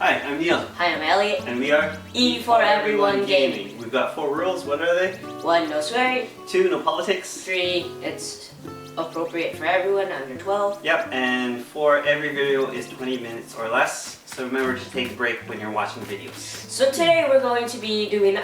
Hi, I'm Neil. Hi, I'm Elliot. And we are E for Everyone Gaming. We've got 4 rules. What are they? 1, no swearing. 2, no politics. 3, it's appropriate for everyone under 12. Yep, and 4, every video is 20 minutes or less. So remember to take a break when you're watching videos. So today we're going to be doing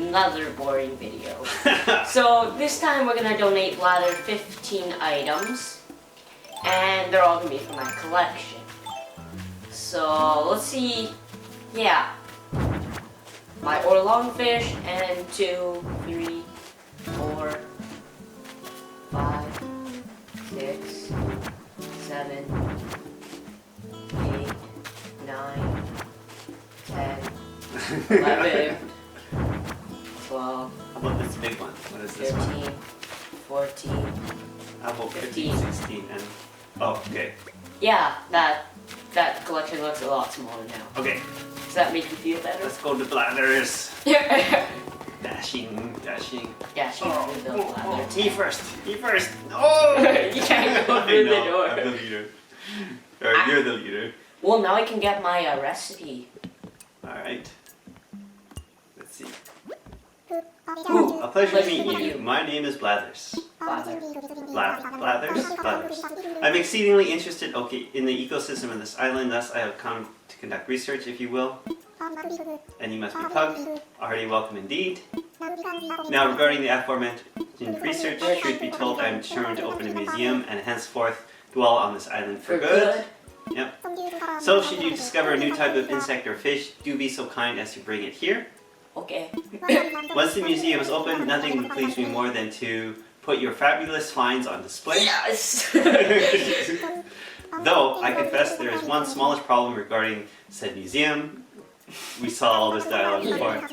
another boring video. So this time we're going to donate blather 15 items. And they're all going to be from my collection. So let's see, yeah, my longfish and 2, 3, 4, 5, 6, 7, 8, 9, 10, 11, 12, How about this big one? What is this 13, one? 14, How about 15, 15. 16, and... Oh, okay. Yeah, that collection looks a lot smaller now. Okay, Does that make you feel better? let's go to blathers. Yeah, Dashing. she Oh, through the blather. me first. Oh! You can't go I through the know, door. I'm the leader. Or you're the leader. Well, now I can get my recipe. Alright. Let's see. Ooh, a pleasure to meet you. My name is Blathers. Blather. Blathers. I'm exceedingly interested in the ecosystem of this island, thus I have come to conduct research, if you will. And you must be pugged. Already welcome indeed. Now regarding the aforementioned research, truth be told, I am determined to open a museum and henceforth dwell on this island for good. Yep. So should you discover a new type of insect or fish, do be so kind as to bring it here. Okay. Once the museum is open, nothing would please me more than to put your fabulous finds on display. Yes! Though, I confess there is one smallish problem regarding said museum. We saw all this dialogue before.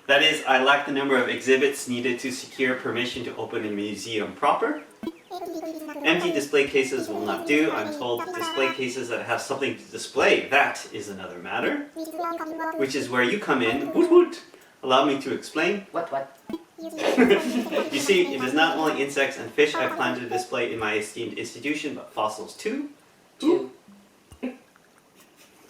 That is, I lack the number of exhibits needed to secure permission to open a museum proper. Empty display cases will not do. I'm told display cases that have something to display, that is another matter. Which is where you come in. Woot woot! Allow me to explain. What? You see, it is not only insects and fish I plan to display in my esteemed institution, but fossils too. 2.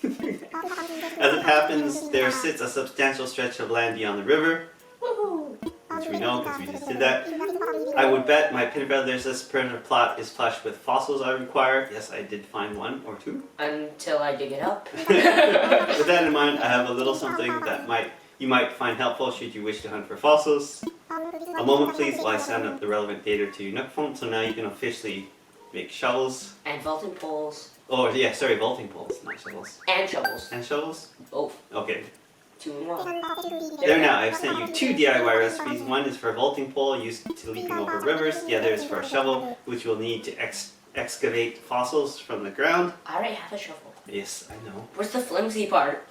As it happens, there sits a substantial stretch of land beyond the river. Woohoo! Which we know, because we just did that. I would bet my pit brothers this perimeter plot is flushed with fossils I require. Yes, I did find 1 or 2. Until I dig it up. With that in mind, I have a little something that you might find helpful should you wish to hunt for fossils. A moment please while I sound up the relevant data to your Nook phone, so now you can officially make shovels. And vaulting poles. Oh yeah, sorry, vaulting poles, not shovels. And shovels. And shovels? Both. Okay. 2 and 1. There now, I've sent you 2 DIY recipes. One is for a vaulting pole used to leaping over rivers. The other is for a shovel, which will need to excavate fossils from the ground. I already have a shovel. Yes, I know. Where's the flimsy part?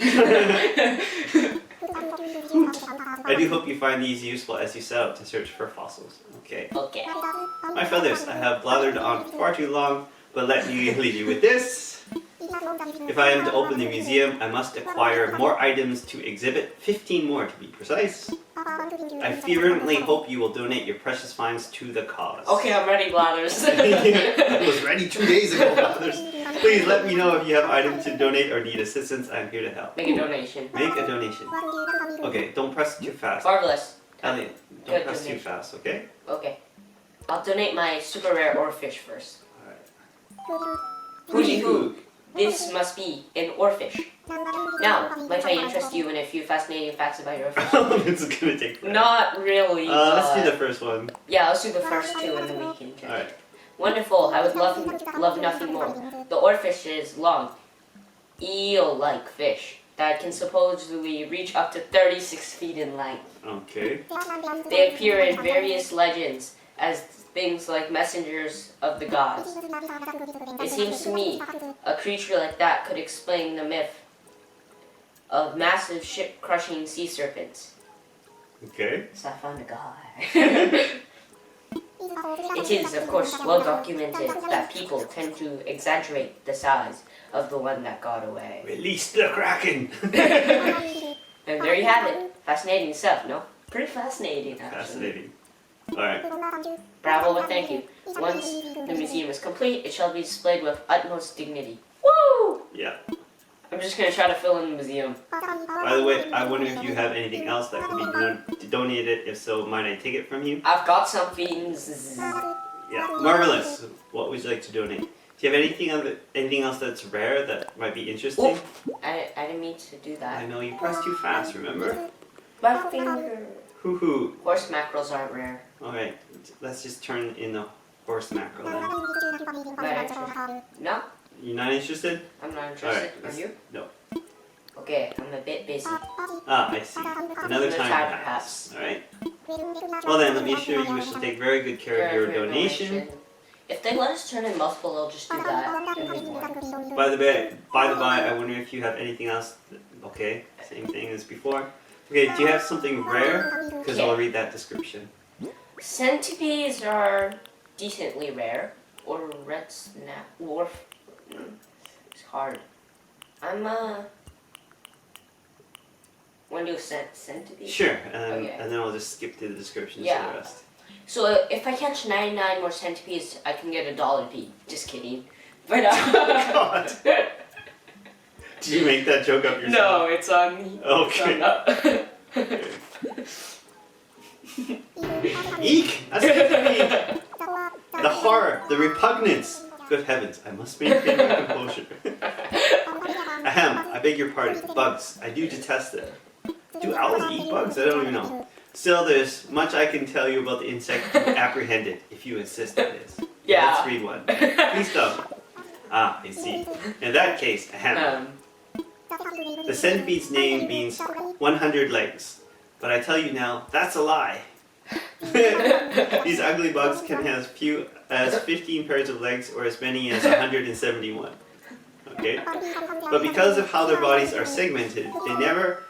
I do hope you find these useful as you set out to search for fossils. Okay. Okay. My feathers, I have blathered on far too long, but let me leave you with this. If I am to open the museum, I must acquire more items to exhibit, 15 more to be precise. I fervently hope you will donate your precious finds to the cause. Okay, I'm ready, blathers. I was ready 2 days ago, blathers. Please let me know if you have items to donate or need assistance. I am here to help. Make a donation. Make a donation. Okay, don't press too fast. Marvelous. Elliot, don't Good press donation. too fast, okay? Okay. I'll donate my super rare oarfish first. Alright. Hooty hoo. This must be an oarfish. Now, might I interest you in a few fascinating facts about your oarfish? This is gonna take forever. Not really. Let's do the first one. Yeah, let's do the first 2 and then we can judge. Alright. Wonderful. I would love nothing more. The oarfish is long, eel-like fish that can supposedly reach up to 36 feet in length. Okay. They appear in various legends as things like messengers of the gods. It seems to me a creature like that could explain the myth of massive ship-crushing sea serpents. Okay. So I found a guy. It is, of course, well documented that people tend to exaggerate the size of the one that got away. Release the Kraken! And there you have it. Fascinating stuff, no? Pretty fascinating, actually. Fascinating. Alright. Bravo and thank you. Once the museum is complete, it shall be displayed with utmost dignity. Woo! Yeah. I'm just gonna try to fill in the museum. By the way, I wonder if you have anything else that could be donated. If so, might I take it from you? I've got some things. Yeah, marvelous. What would you like to donate? Do you have anything else that's rare that might be interesting? I didn't mean to do I that. know you pressed too fast. Remember? My finger. Hoo hoo. Horse mackerels aren't rare. All right, let's just turn in the horse mackerel then. Not interested. No, You're not interested? I'm not interested. Alright, Are you? No. Okay, I'm a bit busy. Ah, I see. Another time perhaps. All right. Well then, let me assure you, we shall take very good care of your donation. If they let us turn in multiple, they'll just do that. And make more. By the by, I wonder if you have anything else. Okay, same thing as before. Okay, do you have something rare? Because I'll read that description. Centipedes are decently rare. Or red snap. Or it's hard. I'm want to do centipede? Sure, Okay. and then I'll just skip to the descriptions Yeah. for the rest. So if I catch 99 more centipedes, I can get $1 a piece. Just kidding. But God. Did you make that joke up yourself? no, it's on me. Okay. Eek! That's good. The horror, the repugnance. Good heavens, I must maintain my composure. Ahem, I beg your pardon. Bugs. I do detest them. Do owls eat bugs? I don't even know. Still, there's much I can tell you about the insect you apprehended, if you insist that is. Yeah. Let's read one. Please don't. Ah, I see. In that case, ahem. The centipede's name means 100 legs. But I tell you now, that's a lie. These ugly bugs can have as few as 15 pairs of legs or as many as 171. Okay? But because of how their bodies are segmented, they never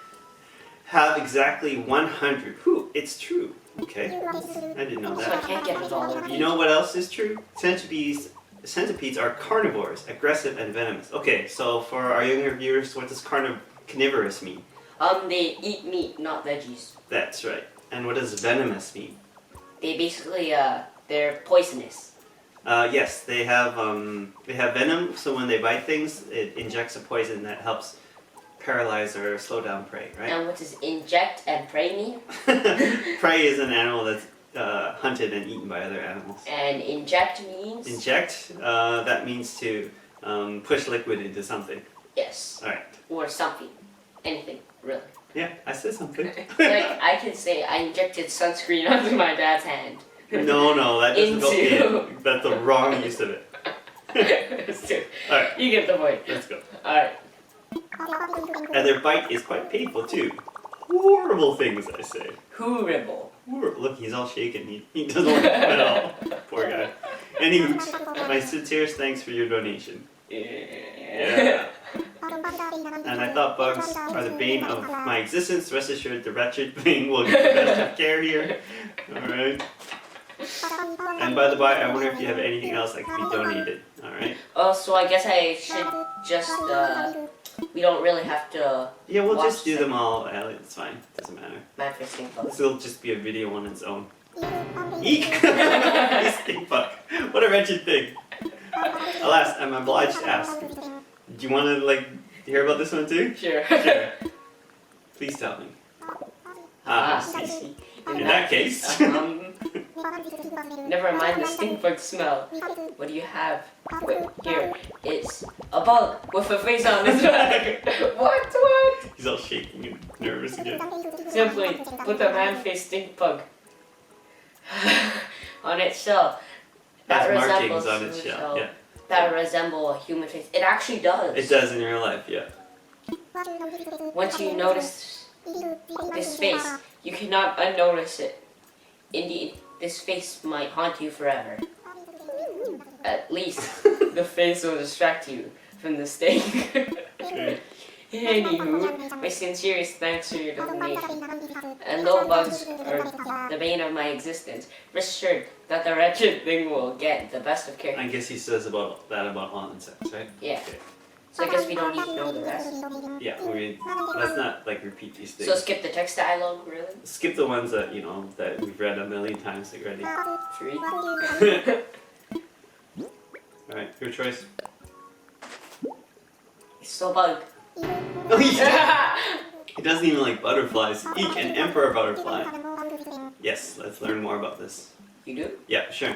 have exactly 100. Whew, it's true. Okay? I didn't know So I that. can't get $1. You know what else is true? Centipedes are carnivores, aggressive and venomous. Okay, so for our younger viewers, what does carnivorous mean? They eat meat, not veggies. That's right. And what does venomous mean? They basically, they're poisonous. Yes, they have venom, so when they bite things, it injects a poison that helps paralyze or slow down prey, right? And what does inject and prey mean? Prey is an animal that's hunted and eaten by other animals. And inject means? Inject, that means to push liquid into something. Yes. Alright. Or something. Anything, really. Yeah, I said something. Like, I can say I injected sunscreen onto my dad's hand. No, that doesn't go Into. in. That's the wrong use of it. Alright, You get the point. let's go. Alright. And their bite is quite painful too. Horrible things, I say. Horrible. Look, he's all shaken. He doesn't like it at all. Poor guy. Anywho, my sincerest thanks for your donation. Yeah. And I thought bugs are the bane of my existence. Rest assured, the wretched thing will get the best of care here. Alright. And by the by, I wonder if you have anything else that can be donated. Alright? Oh, so I guess I should just, we don't really have to Yeah, we'll watch just do them all. It's fine. Doesn't matter. manifesting bugs. This will just be a video on its own. Eek! Stink bug. What a wretched thing. Alas, I'm obliged to ask. Do you want to, hear about this one too? Sure. Sure. Please tell me. I see. In that case. Never mind the stink bug smell. What do you have? Wait, here. It's a bug with a face on its back. What? He's all shaking and nervous again. Simply put the man-faced stink bug on its shell. That's markings resembles on its human shell. Yeah. That resemble a human face. It actually does. It does in real life, yeah. Once you notice this face, you cannot unnotice it. Indeed, this face might haunt you forever. At least, the face will distract you from the stink. Okay. Anywho, my sincerest thanks for your donation. And though bugs are the bane of my existence, rest assured that the wretched thing will get the best of care. I guess he says that about all insects, right? Yeah. Okay. So I guess we don't need to know the rest. Yeah, let's not repeat these things. So skip the text dialogue, really? Skip the ones that that we've read a million times already. 3. Alright, your choice. It's so bug. Oh, he doesn't even like butterflies. Eek, an emperor butterfly. Yes, let's learn more about this. You do? Yeah, sure.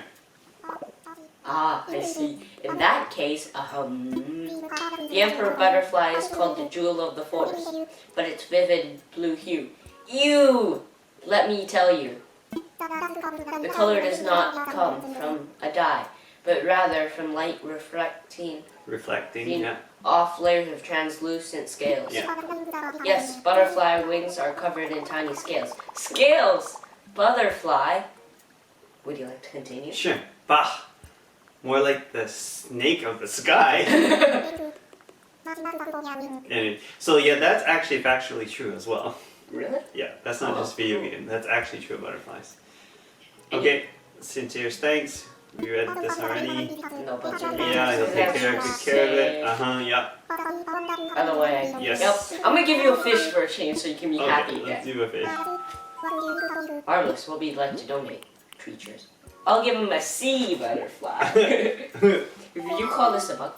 Ah, I see. In that case, the emperor butterfly is called the jewel of the forest, but its vivid blue hue. Ew! Let me tell you, the color does not come from a dye, but rather from light reflecting Yeah. off layers of translucent scales. Yeah. Yes, butterfly wings are covered in tiny scales. Scales! Butterfly! Would you like to continue? Sure. Bah! More like the snake of the sky. And so yeah, that's actually factually true as well. Really? Yeah, that's not just video cool. game. That's actually true of butterflies. Okay, sincerest thanks. We read this already. No budget. Yeah, he'll take good care of it. Yeah. By the way, Yes. yep. I'm gonna give you a fish for a change so you can be happy Okay, let's again. do a fish. Marvelous, what would you like to donate? Creatures. I'll give him a sea butterfly. You call this a bug?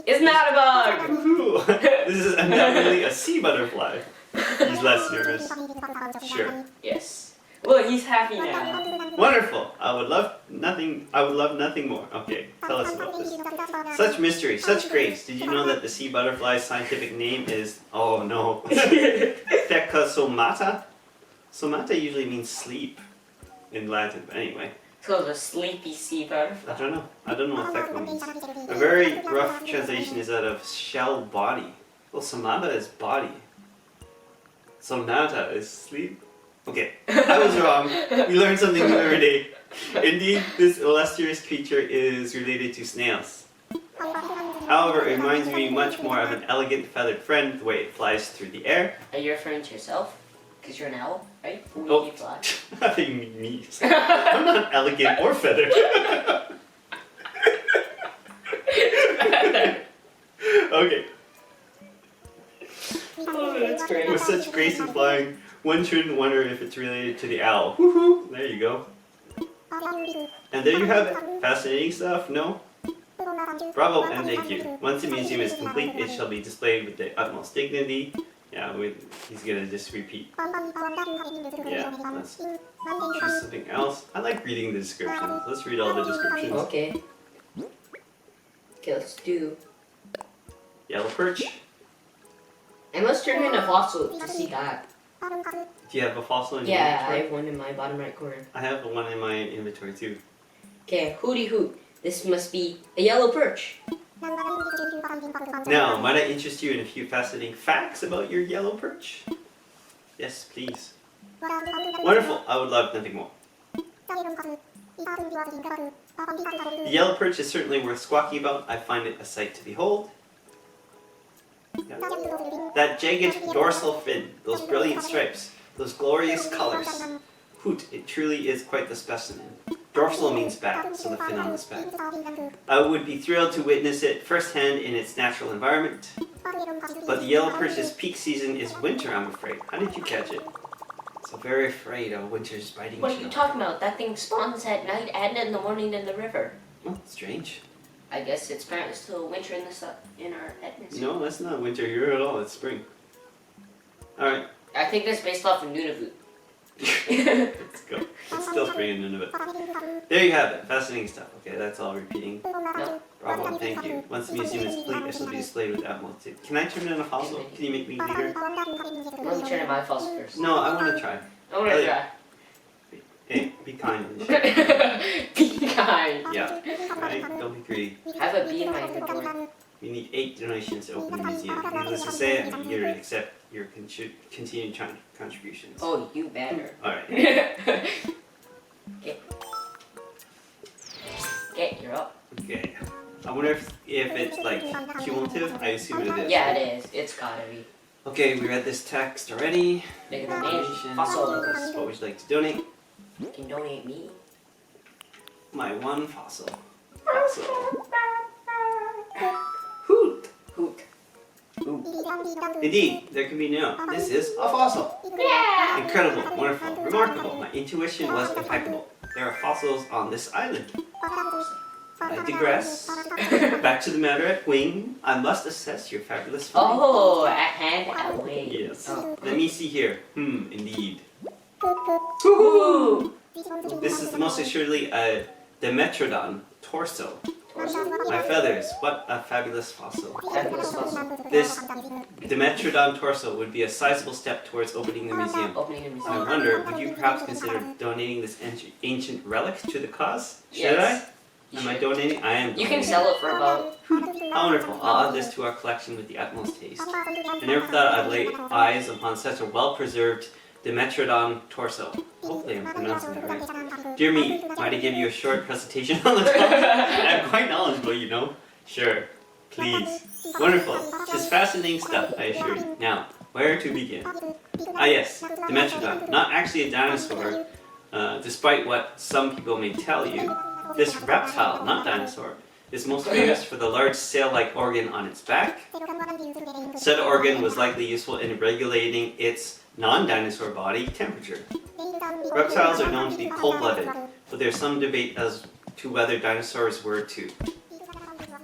It's not a bug! Woohoo! This is undoubtedly a sea butterfly. He's less nervous. Sure. Yes. Look, he's happy now. Wonderful. I would love nothing more. Okay, tell us about this. Such mystery, such grace. Did you know that the sea butterfly's scientific name is, oh no, Thecosomata? Somata usually means sleep in Latin, but anyway. So the sleepy sea butterfly. I don't know what Theco means. A very rough translation is that of shell body. Well, somata is body. Sonata is sleep. Okay, I was wrong. We learn something new every day. Indeed, this illustrious creature is related to snails. However, it reminds me much more of an elegant feathered friend, the way it flies through the air. Are you referring to yourself? Because you're an owl, right? Oh. You fly. I think you mean me. I'm not elegant or feathered. Okay. Oh, that's great. With such grace in flying, one shouldn't wonder if it's related to the owl. Woohoo! There you go. And there you have it. Fascinating stuff, no? Bravo and thank you. Once the museum is complete, it shall be displayed with the utmost dignity. Yeah, he's gonna just repeat. Yeah, let's choose something else. I like reading the descriptions. Let's read all the descriptions. Okay. Okay, let's do. Yellow perch. I must turn in a fossil to see that. Do you have a fossil in your Yeah, I inventory? have one in my bottom right corner. I have one in my inventory too. Okay, hooty hoot. This must be a yellow perch. Now, might I interest you in a few fascinating facts about your yellow perch? Yes, please. Wonderful. I would love nothing more. The yellow perch is certainly worth squawking about. I find it a sight to behold. Yeah. That jagged dorsal fin, those brilliant stripes, those glorious colors. Hoot, it truly is quite the specimen. Dorsal means back, so the fin on this back. I would be thrilled to witness it firsthand in its natural environment. But the yellow perch's peak season is winter, I'm afraid. How did you catch it? So very afraid of winter's biting What are chill. you talking about? That thing spawns at night and in the morning in the river. Oh, strange. I guess it's apparently still winter in in our atmosphere. No, that's not winter here at all. It's spring. Alright, I think that's based off of Nunavut. let's go. It's still spring in Nunavut. There you have it. Fascinating stuff. Okay, that's all repeating. No. Bravo and thank you. Once the museum is complete, it shall be displayed with utmost detail. Can I turn in a fossil? Can you make me leader? Let me turn in my fossil first. No, I want to try. I want to try. Hey, be kind. Be kind. Yeah, right? Don't be greedy. I have a bee in my inventory. We need 8 donations to open the museum. Needless to say, I'm eager to accept your continued contributions. Oh, you better. Alright. Okay. Okay, you're up. Okay. I wonder if it's like cumulative. I assume it is. Yeah, it is. It's gotta be. Okay, we read this text already. Make a donation. Donations. Fossils. What would you like to donate? You can donate me. My one fossil. Fossil. Hoot. Hoot. Indeed, there can be no. This is a fossil. Yeah! Incredible, wonderful, remarkable. My intuition was impeccable. There are fossils on this island. I digress. Back to the matter at wing. I must assess your fabulous find. Oh, at hand, at way. Yes. Oh. Let me see here. Indeed. Woohoo! This is most assuredly a Dimetrodon torso. My feathers, what a fabulous fossil. Fabulous fossil. This Dimetrodon torso would be a sizable step towards opening the museum. Opening a I museum. wonder, would you perhaps consider donating this ancient relic to the cause? Should I? You Am I should. donating? I am. You can donating. sell it for about. How wonderful. I'll add this to our collection with the utmost haste. I never thought I'd lay eyes upon such a well-preserved Dimetrodon torso. Hopefully I'm pronouncing that right. Dear me, might I give you a short presentation on the topic? I'm quite knowledgeable, you know. Sure. Please. Wonderful. Just fascinating stuff, I assure you. Now, where to begin? Ah yes, Dimetrodon. Not actually a dinosaur, despite what some people may tell you. This reptile, not dinosaur, is most famous for the large sail-like organ on its back. Said organ was likely useful in regulating its non-dinosaur body temperature. Reptiles are known to be cold-blooded, but there's some debate as to whether dinosaurs were too.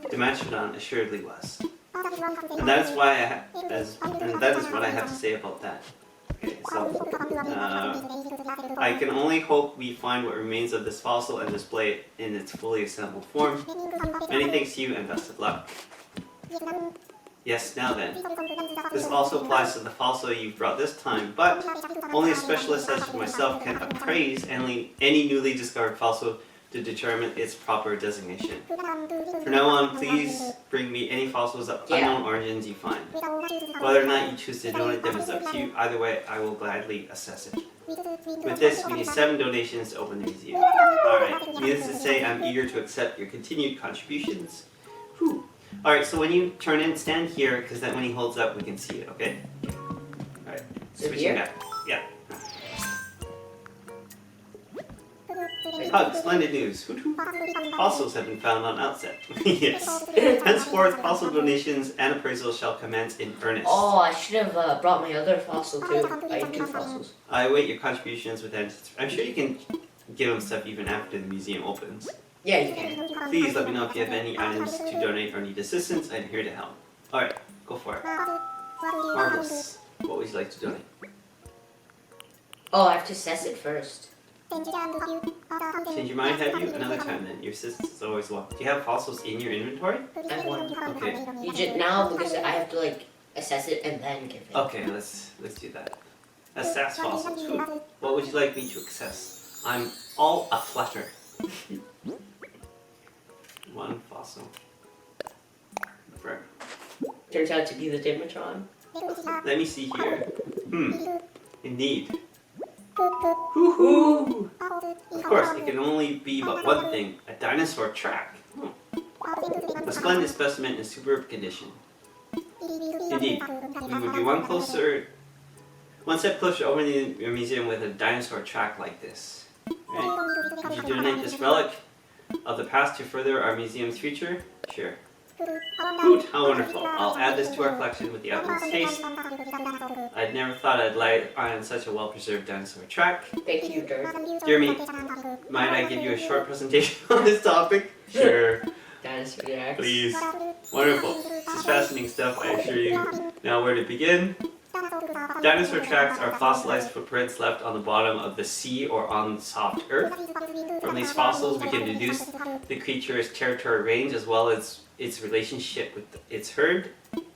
Dimetrodon assuredly was. And that is why that is what I have to say about that. Okay, so I can only hope we find what remains of this fossil and display it in its fully assembled form. Many thanks to you and best of luck. Yes, now then. This also applies to the fossil you've brought this time, but only a specialist such as myself can appraise any newly discovered fossil to determine its proper designation. From now on, please bring me any fossils of unknown origins you find. Whether or not you choose to donate them is up to you. Either way, I will gladly assess it. With this, we need 7 donations to open the museum. Alright, needless to say, I'm eager to accept your continued contributions. Whew. Alright, so when you turn in, stand here, because then when he holds up, we can see it, okay? Alright, switching back. Yeah. Hug, splendid news. Hoot hoot. Fossils have been found on outset. Yes. Henceforth, fossil donations and appraisals shall commence in earnest. Oh, I should have brought my other fossil too. I have 2 fossils. I await your contributions with anticipation. I'm sure you can give them stuff even after the museum opens. Yeah, you can. Please let me know if you have any items to donate or need assistance. I'm here to help. Alright, go for it. Marvelous. What would you like to donate? Oh, I have to assess it first. Change your mind, have you? Another time then. Your assistance is always welcome. Do you have fossils in your inventory? I have 1. Okay. You just now because I have to like assess it and then give it. Okay, let's do that. Assess fossils. What would you like me to assess? I'm all aflutter. 1 fossil. Forever. Turns out to be the Dimetron. Let me see here. Indeed. Woohoo! Of course, it can only be but one thing, a dinosaur track. A splendid specimen in superb condition. Indeed, we would be one step closer to opening your museum with a dinosaur track like this. Right? Would you donate this relic of the past to further our museum's future? Sure. Hoot, how wonderful. I'll add this to our collection with the utmost haste. I'd never thought I'd lie on such a well-preserved dinosaur track. Thank you, Dirk. Dear me, might I give you a short presentation on this topic? Sure. Dinosaur tracks. Please. Wonderful. This is fascinating stuff, I assure you. Now where to begin? Dinosaur tracks are fossilized footprints left on the bottom of the sea or on soft earth. From these fossils, we can deduce the creature's territory range as well as its relationship with its herd.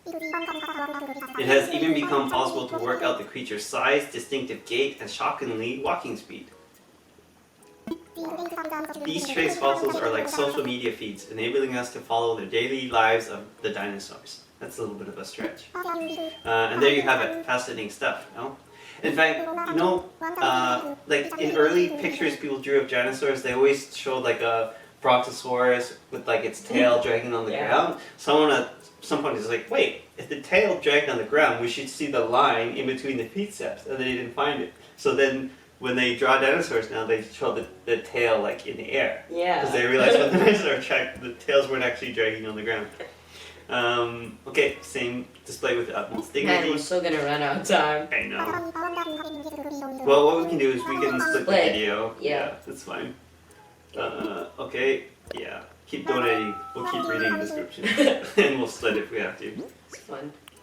It has even become possible to work out the creature's size, distinctive gait, and shockingly walking speed. These trace fossils are like social media feeds, enabling us to follow the daily lives of the dinosaurs. That's a little bit of a stretch. And there you have it. Fascinating stuff, no? In fact, you know, like in early pictures people drew of dinosaurs, they always showed like a brontosaurus with like its tail dragging on the ground. Someone at some point is like, wait, if the tail dragged on the ground, we should see the line in between the feet steps, and they didn't find it. So then when they draw dinosaurs now, they show the tail like in the air. Yeah. Because they realized when the dinosaur tracked, the tails weren't actually dragging on the ground. Okay, same display with the utmost dignity. Man, we're still gonna run out of time. I know. Well, what we can do is we can split the video. Yeah. That's fine. Okay, yeah. Keep donating. We'll keep reading in this group chat. And we'll split if we have to. It's fun.